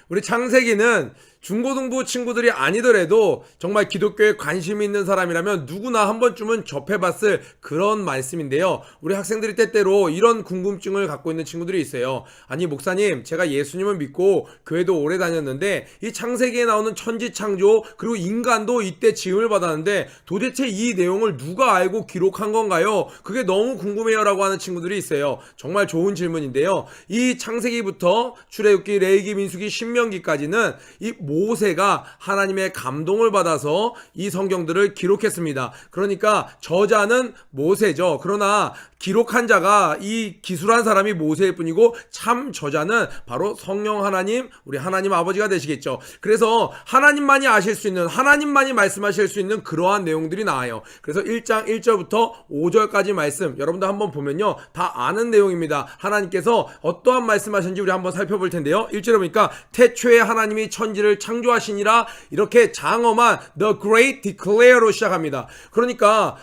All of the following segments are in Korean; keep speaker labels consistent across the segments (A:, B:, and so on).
A: 우리 창세기는 중고등부 친구들이 아니더라도 정말 기독교에 관심이 있는 사람이라면 누구나 한 번쯤은 접해봤을 그런 말씀인데요. 우리 학생들이 때때로 이런 궁금증을 갖고 있는 친구들이 있어요. 아니 목사님, 제가 예수님을 믿고 교회도 오래 다녔는데 이 창세기에 나오는 천지창조 그리고 인간도 이때 지음을 받았는데 도대체 이 내용을 누가 알고 기록한 건가요? 그게 너무 궁금해요 라고 하는 친구들이 있어요. 정말 좋은 질문인데요. 이 창세기부터 출애굽기, 레위기, 민수기, 신명기까지는 이 모세가 하나님의 감동을 받아서 이 성경들을 기록했습니다. 그러니까 저자는 모세죠. 그러나 기록한 자가 이 기술한 사람이 모세일 뿐이고 참 저자는 바로 성령 하나님, 우리 하나님 아버지가 되시겠죠. 그래서 하나님만이 아실 수 있는, 하나님만이 말씀하실 수 있는 그러한 내용들이 나와요. 그래서 1장 1절부터 5절까지 말씀 여러분들 한번 보면요, 다 아는 내용입니다. 하나님께서 어떠한 말씀하셨는지 우리 한번 살펴볼 텐데요. 1절에 보니까 태초에 하나님이 천지를 창조하시니라, 이렇게 장엄한 The Great Declare로 시작합니다. 그러니까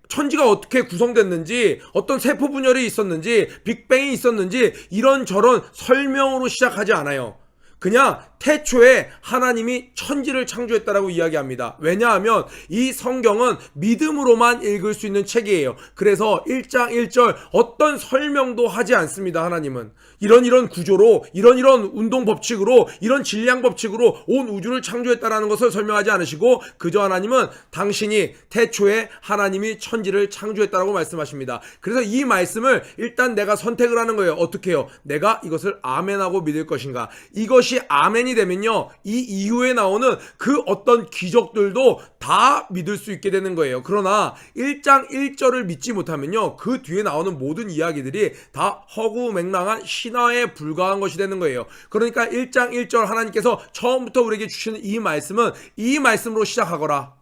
A: 천지가 어떻게 구성됐는지, 어떤 세포 분열이 있었는지, 빅뱅이 있었는지 이런저런 설명으로 시작하지 않아요. 그냥 태초에 하나님이 천지를 창조했다라고 이야기합니다. 왜냐하면 이 성경은 믿음으로만 읽을 수 있는 책이에요. 그래서 1장 1절 어떤 설명도 하지 않습니다. 하나님은 이런 구조로, 이런 운동 법칙으로, 이런 질량 법칙으로 온 우주를 창조했다라는 것을 설명하지 않으시고 그저 하나님은 당신이 태초에 하나님이 천지를 창조했다라고 말씀하십니다. 그래서 이 말씀을 일단 내가 선택을 하는 거예요. 어떻게 해요? 내가 이것을 아멘하고 믿을 것인가. 이것이 아멘이 되면요, 이 이후에 나오는 그 어떤 기적들도 다 믿을 수 있게 되는 거예요. 그러나 1장 1절을 믿지 못하면요, 그 뒤에 나오는 모든 이야기들이 다 허구맹랑한 신화에 불과한 것이 되는 거예요. 그러니까 1장 1절 하나님께서 처음부터 우리에게 주시는 이 말씀은 이 말씀으로 시작하거라,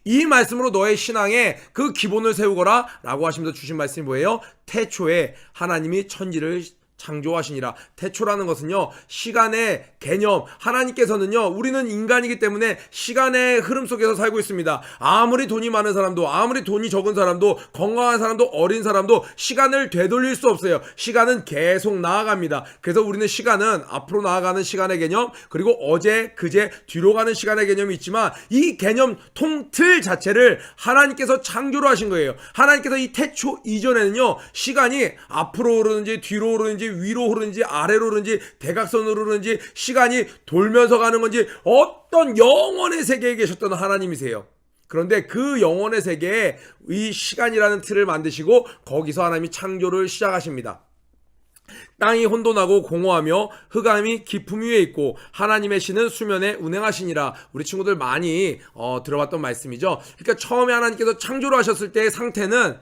A: 이 말씀으로 너의 신앙에 그 기본을 세우거라 라고 하시면서 주신 말씀이 뭐예요? 태초에 하나님이 천지를 창조하시니라. 태초라는 것은요, 시간의 개념, 하나님께서는요, 우리는 인간이기 때문에 시간의 흐름 속에서 살고 있습니다. 아무리 돈이 많은 사람도, 아무리 돈이 적은 사람도, 건강한 사람도, 어린 사람도 시간을 되돌릴 수 없어요. 시간은 계속 나아갑니다. 그래서 우리는 시간은 앞으로 나아가는 시간의 개념, 그리고 어제, 그제, 뒤로 가는 시간의 개념이 있지만 이 개념 통틀 자체를 하나님께서 창조를 하신 거예요. 하나님께서 이 태초 이전에는요, 시간이 앞으로 오르는지 뒤로 오르는지 위로 흐르는지 아래로 흐르는지 대각선으로 흐르는지 시간이 돌면서 가는 건지 어떤 영원의 세계에 계셨던 하나님이세요. 그런데 그 영원의 세계에 이 시간이라는 틀을 만드시고 거기서 하나님이 창조를 시작하십니다. 땅이 혼돈하고 공허하며 흑암이 깊음 위에 있고 하나님의 신은 수면에 운행하시니라. 우리 친구들 많이 들어봤던 말씀이죠. 그러니까 처음에 하나님께서 창조를 하셨을 때의 상태는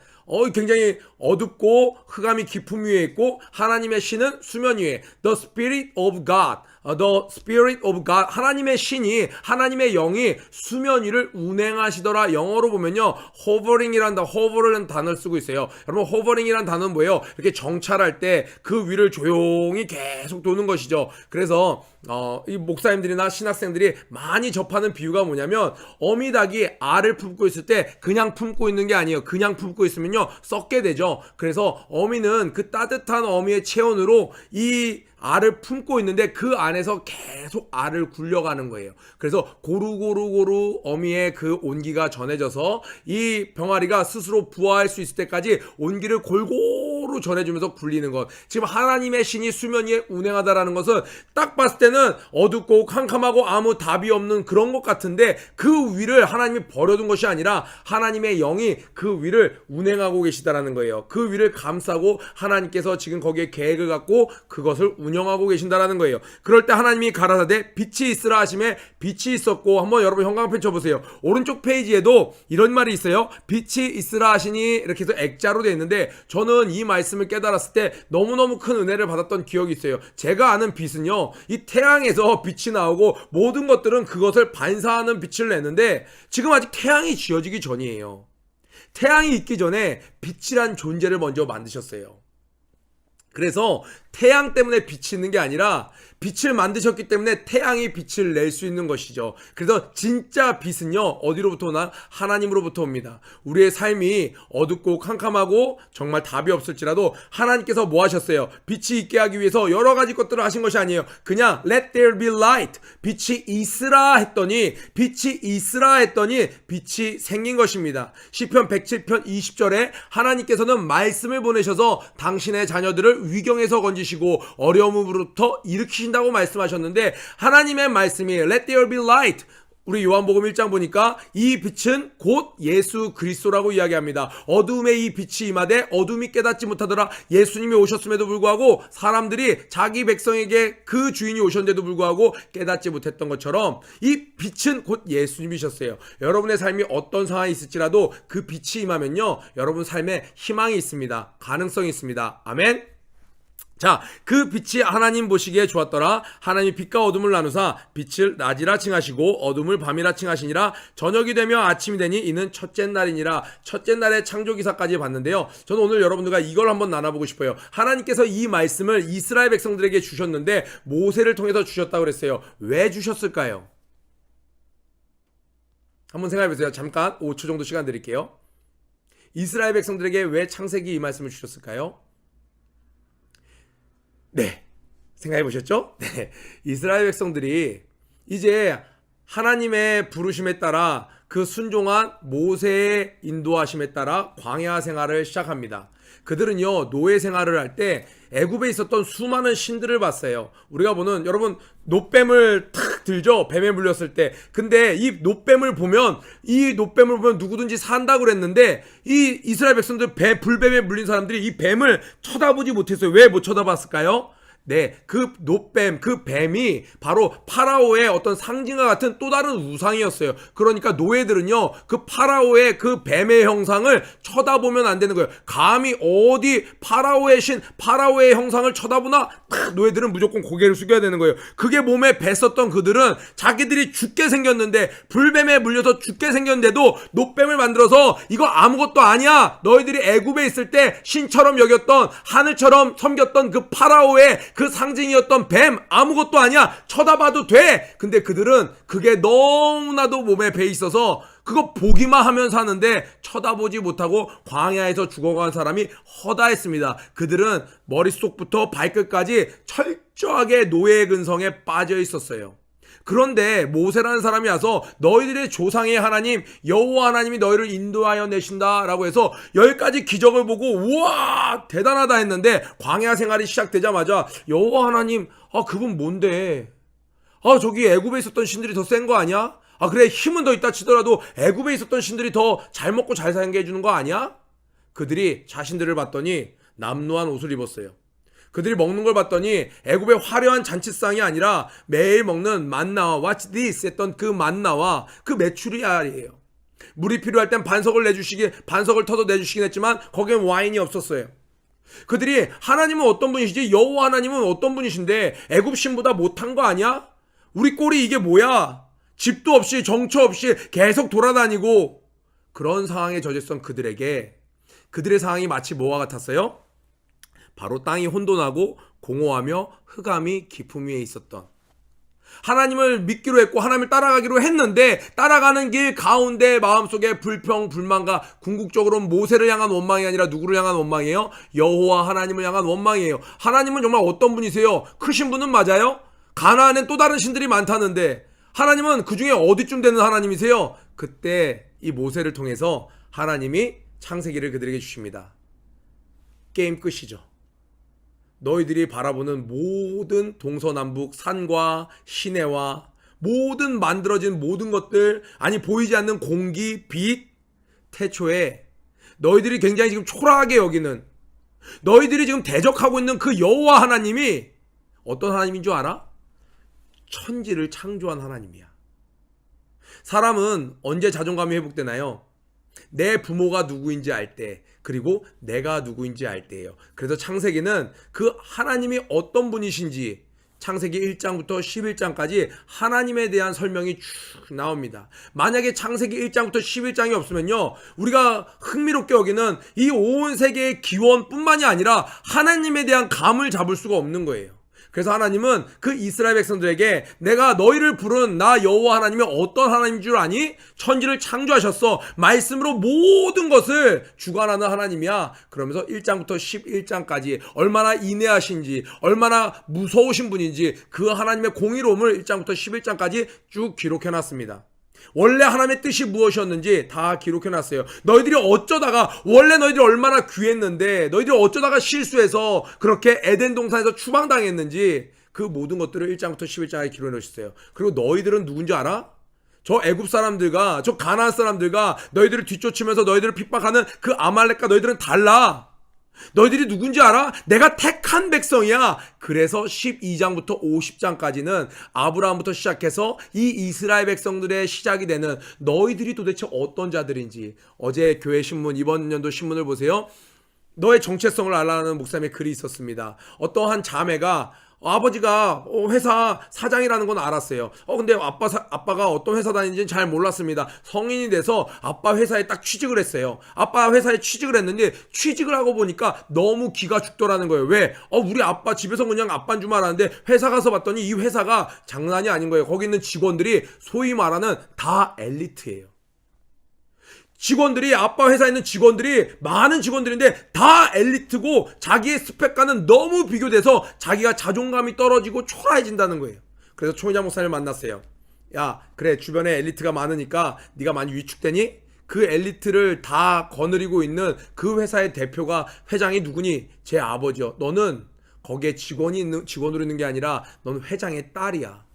A: 굉장히 어둡고 흑암이 깊음 위에 있고 하나님의 신은 수면 위에, The Spirit of God, The Spirit of God, 하나님의 신이, 하나님의 영이 수면 위를 운행하시더라. 영어로 보면요, hovering이라는 단어를 쓰고 있어요. 여러분, hovering이라는 단어는 뭐예요? 이렇게 정찰할 때 그 위를 조용히 계속 도는 것이죠. 그래서 이 목사님들이나 신학생들이 많이 접하는 비유가 뭐냐면, 어미닭이 알을 품고 있을 때 그냥 품고 있는 게 아니에요. 그냥 품고 있으면요, 썩게 되죠. 그래서 어미는 그 따뜻한 어미의 체온으로 이 알을 품고 있는데 그 안에서 계속 알을 굴려가는 거예요. 그래서 고루고루 어미의 그 온기가 전해져서 이 병아리가 스스로 부화할 수 있을 때까지 온기를 골고루 전해주면서 굴리는 것. 지금 하나님의 신이 수면 위에 운행하다라는 것은 딱 봤을 때는 어둡고 캄캄하고 아무 답이 없는 그런 것 같은데 그 위를 하나님이 버려둔 것이 아니라 하나님의 영이 그 위를 운행하고 계시다라는 거예요. 그 위를 감싸고 하나님께서 지금 거기에 계획을 갖고 그것을 운영하고 계신다라는 거예요. 그럴 때 하나님이 가라사대 빛이 있으라 하심에 빛이 있었고, 한번 여러분 형광펜 쳐보세요. 오른쪽 페이지에도 이런 말이 있어요. 빛이 있으라 하시니, 이렇게 해서 액자로 되어 있는데, 저는 이 말씀을 깨달았을 때 너무너무 큰 은혜를 받았던 기억이 있어요. 제가 아는 빛은요, 이 태양에서 빛이 나오고 모든 것들은 그것을 반사하는 빛을 내는데 지금 아직 태양이 지어지기 전이에요. 태양이 있기 전에 빛이란 존재를 먼저 만드셨어요. 그래서 태양 때문에 빛이 있는 게 아니라 빛을 만드셨기 때문에 태양이 빛을 낼 수 있는 것이죠. 그래서 진짜 빛은요, 어디로부터 오나? 하나님으로부터 옵니다. 우리의 삶이 어둡고 캄캄하고 정말 답이 없을지라도 하나님께서 뭐 하셨어요? 빛이 있게 하기 위해서 여러 가지 것들을 하신 것이 아니에요. 그냥 let there be light, 빛이 있으라 했더니 빛이 생긴 것입니다. 시편 107편 20절에 하나님께서는 말씀을 보내셔서 당신의 자녀들을 위경에서 건지시고 어려움으로부터 일으키신다고 말씀하셨는데, 하나님의 말씀이 let there be light, 우리 요한복음 1장 보니까 이 빛은 곧 예수 그리스도라고 이야기합니다. 어둠에 이 빛이 임하되 어둠이 깨닫지 못하더라. 예수님이 오셨음에도 불구하고 사람들이 자기 백성에게 그 주인이 오셨는데도 불구하고 깨닫지 못했던 것처럼 이 빛은 곧 예수님이셨어요. 여러분의 삶이 어떤 상황이 있을지라도 그 빛이 임하면요, 여러분 삶에 희망이 있습니다. 가능성이 있습니다. 아멘. 자, 그 빛이 하나님 보시기에 좋았더라. 하나님이 빛과 어둠을 나누사 빛을 낮이라 칭하시고 어둠을 밤이라 칭하시니라. 저녁이 되며 아침이 되니 이는 첫째 날이니라. 첫째 날의 창조기사까지 봤는데요, 저는 오늘 여러분들과 이걸 한번 나눠보고 싶어요. 하나님께서 이 말씀을 이스라엘 백성들에게 주셨는데 모세를 통해서 주셨다고 그랬어요. 왜 주셨을까요? 한번 생각해보세요. 잠깐 5초 정도 시간 드릴게요. 이스라엘 백성들에게 왜 창세기 이 말씀을 주셨을까요? 네, 생각해 보셨죠? 네, 이스라엘 백성들이 이제 하나님의 부르심에 따라 그 순종한 모세의 인도하심에 따라 광야 생활을 시작합니다. 그들은요, 노예 생활을 할 때 애굽에 있었던 수많은 신들을 봤어요. 우리가 보는, 여러분 노뱀을 탁 들죠, 뱀에 물렸을 때. 근데 이 노뱀을 보면 누구든지 산다고 그랬는데, 이 이스라엘 백성들 불뱀에 물린 사람들이 이 뱀을 쳐다보지 못했어요. 왜 못 쳐다봤을까요? 네, 그 노뱀, 그 뱀이 바로 파라오의 어떤 상징과 같은 또 다른 우상이었어요. 그러니까 노예들은요, 그 파라오의 그 뱀의 형상을 쳐다보면 안 되는 거예요. 감히 어디 파라오의 신, 파라오의 형상을 쳐다보나 노예들은 무조건 고개를 숙여야 되는 거예요. 그게 몸에 뱄었던 그들은 자기들이 죽게 생겼는데, 불뱀에 물려서 죽게 생겼는데도 노뱀을 만들어서 이거 아무것도 아니야, 너희들이 애굽에 있을 때 신처럼 여겼던, 하늘처럼 섬겼던 그 파라오의 그 상징이었던 뱀 아무것도 아니야, 쳐다봐도 돼. 근데 그들은 그게 너무나도 몸에 배 있어서 그거 보기만 하면 사는데 쳐다보지 못하고 광야에서 죽어간 사람이 허다했습니다. 그들은 머릿속부터 발끝까지 철저하게 노예 근성에 빠져 있었어요. 그런데 모세라는 사람이 와서 너희들의 조상의 하나님 여호와 하나님이 너희를 인도하여 내신다 라고 해서 10가지 기적을 보고 우와 대단하다 했는데, 광야 생활이 시작되자마자 여호와 하나님, 그분 뭔데? 저기 애굽에 있었던 신들이 더 센 거 아니야? 그래, 힘은 더 있다 치더라도 애굽에 있었던 신들이 더 잘 먹고 잘 살게 해주는 거 아니야? 그들이 자신들을 봤더니 남루한 옷을 입었어요. 그들이 먹는 걸 봤더니 애굽의 화려한 잔치상이 아니라 매일 먹는 만나와 What's this? 했던 그 만나와 그 메추리알이에요. 물이 필요할 땐 반석을 터서 내주시긴 했지만 거기엔 와인이 없었어요. 그들이 하나님은 어떤 분이시지? 여호와 하나님은 어떤 분이신데 애굽 신보다 못한 거 아니야? 우리 꼴이 이게 뭐야? 집도 없이 정처 없이 계속 돌아다니고, 그런 상황에 젖었던 그들에게 그들의 상황이 마치 뭐와 같았어요? 바로 땅이 혼돈하고 공허하며 흑암이 깊음 위에 있었던, 하나님을 믿기로 했고 하나님을 따라가기로 했는데 따라가는 길 가운데 마음속에 불평, 불만과 궁극적으로는 모세를 향한 원망이 아니라 누구를 향한 원망이에요? 여호와 하나님을 향한 원망이에요. 하나님은 정말 어떤 분이세요? 크신 분은 맞아요? 가나안엔 또 다른 신들이 많다는데 하나님은 그 중에 어디쯤 되는 하나님이세요? 그때 이 모세를 통해서 하나님이 창세기를 그들에게 주십니다. 게임 끝이죠. 너희들이 바라보는 모든 동서남북 산과 시내와 모든 만들어진 모든 것들, 아니 보이지 않는 공기, 빛, 태초에 너희들이 굉장히 지금 초라하게 여기는, 너희들이 지금 대적하고 있는 그 여호와 하나님이 어떤 하나님인 줄 알아? 천지를 창조한 하나님이야. 사람은 언제 자존감이 회복되나요? 내 부모가 누구인지 알 때, 그리고 내가 누구인지 알 때예요. 그래서 창세기는 그 하나님이 어떤 분이신지 창세기 1장부터 11장까지 하나님에 대한 설명이 쭉 나옵니다. 만약에 창세기 1장부터 11장이 없으면요, 우리가 흥미롭게 여기는 이 온 세계의 기원뿐만이 아니라 하나님에 대한 감을 잡을 수가 없는 거예요. 그래서 하나님은 그 이스라엘 백성들에게 내가 너희를 부른 나 여호와 하나님이 어떤 하나님인 줄 아니? 천지를 창조하셨어. 말씀으로 모든 것을 주관하는 하나님이야. 그러면서 1장부터 11장까지 얼마나 인내하신지, 얼마나 무서우신 분인지 그 하나님의 공의로움을 1장부터 11장까지 쭉 기록해놨습니다. 원래 하나님의 뜻이 무엇이었는지 다 기록해놨어요. 너희들이 어쩌다가, 원래 너희들이 얼마나 귀했는데 너희들이 어쩌다가 실수해서 그렇게 에덴 동산에서 추방당했는지 그 모든 것들을 1장부터 11장에 기록해놓으셨어요. 그리고 너희들은 누군지 알아? 저 애굽 사람들과 저 가나안 사람들과 너희들을 뒤쫓으면서 너희들을 핍박하는 그 아말렉과 너희들은 달라. 너희들이 누군지 알아? 내가 택한 백성이야. 그래서 12장부터 50장까지는 아브라함부터 시작해서 이 이스라엘 백성들의 시작이 되는 너희들이 도대체 어떤 자들인지, 어제 교회 신문, 이번 연도 신문을 보세요. 너의 정체성을 알아가는 목사님의 글이 있었습니다. 어떠한 자매가 아버지가 회사 사장이라는 건 알았어요. 근데 아빠가 어떤 회사 다니는지는 잘 몰랐습니다. 성인이 돼서 아빠 회사에 딱 취직을 했어요. 아빠 회사에 취직을 했는데 취직을 하고 보니까 너무 기가 죽더라는 거예요. 왜? 우리 아빠 집에서 그냥 아빠인 줄 알았는데 회사 가서 봤더니 이 회사가 장난이 아닌 거예요. 거기 있는 직원들이 소위 말하는 다 엘리트예요. 직원들이, 아빠 회사에 있는 직원들이 많은 직원들인데 다 엘리트고 자기의 스펙과는 너무 비교돼서 자기가 자존감이 떨어지고 초라해진다는 거예요. 그래서 초이자 목사님을 만났어요. 야, 그래, 주변에 엘리트가 많으니까 네가 많이 위축되니? 그 엘리트를 다 거느리고 있는 그 회사의 대표가, 회장이 누구니? 제 아버지요. 너는 거기에 직원으로 있는 게 아니라 너는 회장의 딸이야.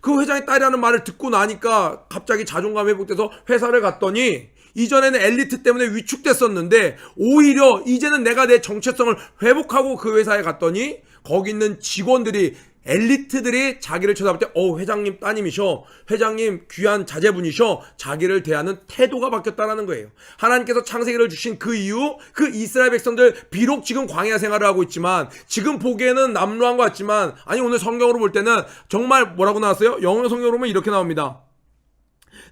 A: 그 회장의 딸이라는 말을 듣고 나니까 갑자기 자존감 회복돼서 회사를 갔더니 이전에는 엘리트 때문에 위축됐었는데 오히려 이제는 내가 내 정체성을 회복하고 그 회사에 갔더니 거기 있는 직원들이, 엘리트들이 자기를 쳐다볼 때 회장님 따님이셔, 회장님 귀한 자제분이셔, 자기를 대하는 태도가 바뀌었다는 거예요. 하나님께서 창세기를 주신 그 이후 그 이스라엘 백성들, 비록 지금 광야 생활을 하고 있지만, 지금 보기에는 남루한 것 같지만, 아니 오늘 성경으로 볼 때는 정말 뭐라고 나왔어요? 영어 성경으로 보면 이렇게 나옵니다.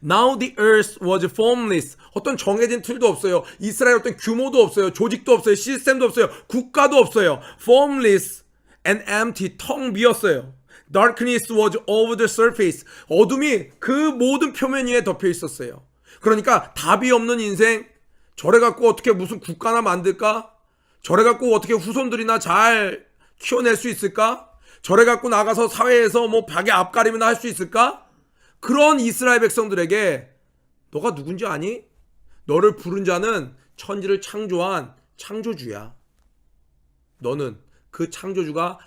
A: Now the earth was formless. 어떤 정해진 틀도 없어요. 이스라엘 어떤 규모도 없어요. 조직도 없어요. 시스템도 없어요. 국가도 없어요. Formless and empty, 텅 비었어요. Darkness was over the surface. 어둠이 그 모든 표면 위에 덮여 있었어요. 그러니까 답이 없는 인생, 저래 갖고 어떻게 무슨 국가나 만들까? 저래 갖고 어떻게 후손들이나 잘 키워낼 수 있을까? 저래 갖고 나가서 사회에서 뭐 벽에 앞가림이나 할 수 있을까? 그런 이스라엘 백성들에게 너가 누군지 아니? 너를 부른 자는 천지를 창조한 창조주야. 너는 그 창조주가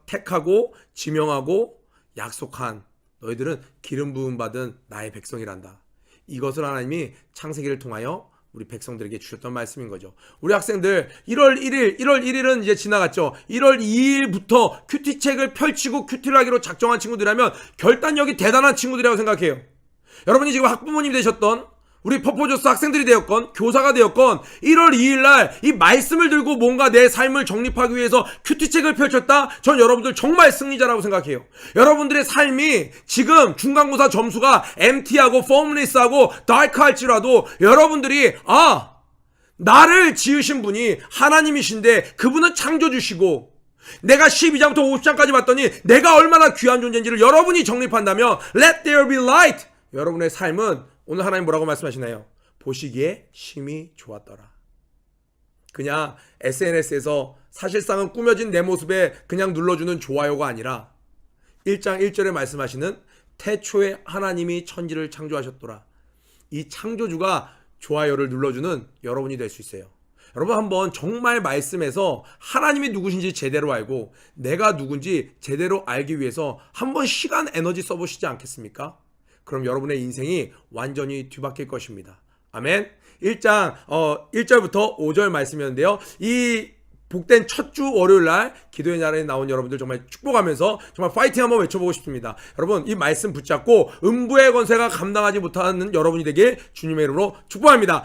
A: 택하고 지명하고 약속한, 너희들은 기름 부음 받은 나의 백성이란다. 이것을 하나님이 창세기를 통하여 우리 백성들에게 주셨던 말씀인 거죠. 우리 학생들 1월 1일은 이제 지나갔죠. 1월 2일부터 큐티책을 펼치고 큐티를 하기로 작정한 친구들이라면 결단력이 대단한 친구들이라고 생각해요. 여러분이 지금 학부모님이 되셨던, 우리 퍼포저스 학생들이 되었건 교사가 되었건 1월 2일날 이 말씀을 들고 뭔가 내 삶을 정립하기 위해서 큐티책을 펼쳤다? 전 여러분들 정말 승리자라고 생각해요. 여러분들의 삶이 지금 중간고사 점수가 empty하고 formless하고 dark할지라도 여러분들이 나를 지으신 분이 하나님이신데 그분은 창조주시고, 내가 12장부터 50장까지 봤더니 내가 얼마나 귀한 존재인지를 여러분이 정립한다면 Let there be light! 여러분의 삶은 오늘 하나님 뭐라고 말씀하시나요? 보시기에 심히 좋았더라. 그냥 SNS에서 사실상은 꾸며진 내 모습에 그냥 눌러주는 좋아요가 아니라 1장 1절에 말씀하시는 태초에 하나님이 천지를 창조하셨더라. 이 창조주가 좋아요를 눌러주는 여러분이 될 수 있어요. 여러분 한번 정말 말씀에서 하나님이 누구신지 제대로 알고 내가 누군지 제대로 알기 위해서 한번 시간 에너지 써보시지 않겠습니까? 그럼 여러분의 인생이 완전히 뒤바뀔 것입니다. 아멘. 1장 1절부터 5절 말씀이었는데요. 이 복된 첫 주 월요일날 기도의 날에 나온 여러분들 정말 축복하면서 정말 파이팅 한번 외쳐보고 싶습니다. 여러분 이 말씀 붙잡고 음부의 권세가 감당하지 못하는 여러분이 되길 주님의 이름으로 축복합니다.